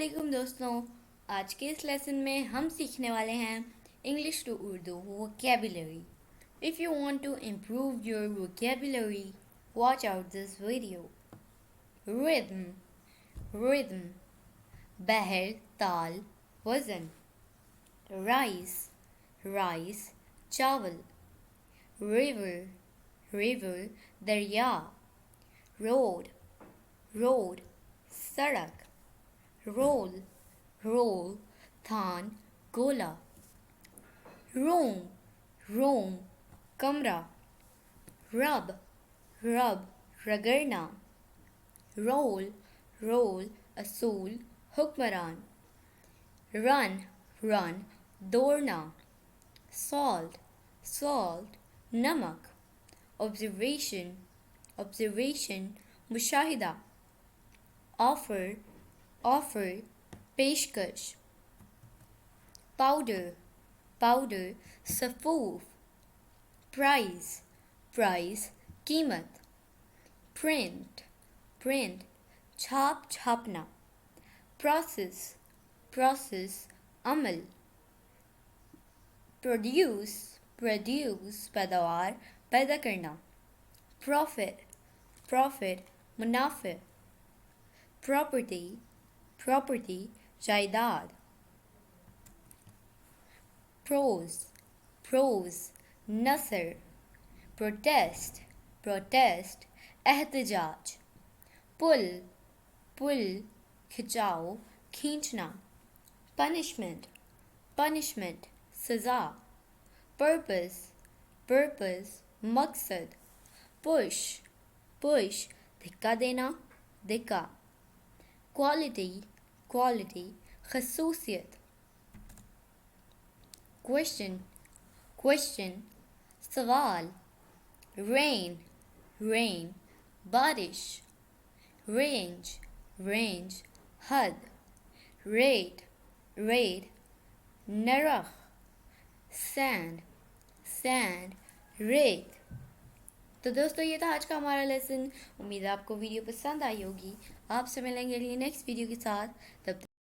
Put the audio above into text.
वालेकुम दोस्तों। आज के इस लेसन में हम सीखने वाले हैं English to Urdu vocabulary. If you want to improve your vocabulary, watch out this video. Rhythm, rhythm, बहर, ताल, वज़न। राइस, राइस, चावल। रिवर, रिवर, दरिया। रोड, रोड, सड़क। रोल, रोल, थान, गोला। रोम, रोम, कमरा। रब, रब, रगड़ना। रोल, रोल, असूल, हुक्मरान। रन, रन, दौड़ना। सॉल्ट, सॉल्ट, नमक। ऑब्जर्वेशन, ऑब्जर्वेशन, मुशाहिदा। ऑफर, ऑफर, पेशकश। पाउडर, पाउडर, सफ़ूफ। प्राइस, प्राइस, कीमत। प्रिंट, प्रिंट, छाप छापना। प्रोसेस, प्रोसेस, अमल। प्रोड्यूस, प्रोड्यूस, पैदावार, पैदा करना। प्रॉफिट, प्रॉफिट, मुनाफे। प्रॉपर्टी, प्रॉपर्टी, जायदाद। प्रोज, प्रोज, नसर। प्रोटेस्ट, प्रोटेस्ट, एहतजाज। पुल, पुल, खिंचाव, खींचना। पनिशमेंट, पनिशमेंट, सज़ा। पर्पस, पर्पस, मकसद। पुश, पुश, धक्का देना, धक्का। क्वालिटी, क्वालिटी, खसूसियत। क्वेश्चन, क्वेश्चन, सवाल। रेन, रेन, बारिश। रेंज, रेंज, हद। रेट, रेट, नरख। सैंड, सैंड, रेत। तो दोस्तों ये था आज का हमारा लेसन। उम्मीद है आपको वीडियो पसंद आई होगी। आपसे मिलेंगे अगली नेक्स्ट वीडियो के साथ। तब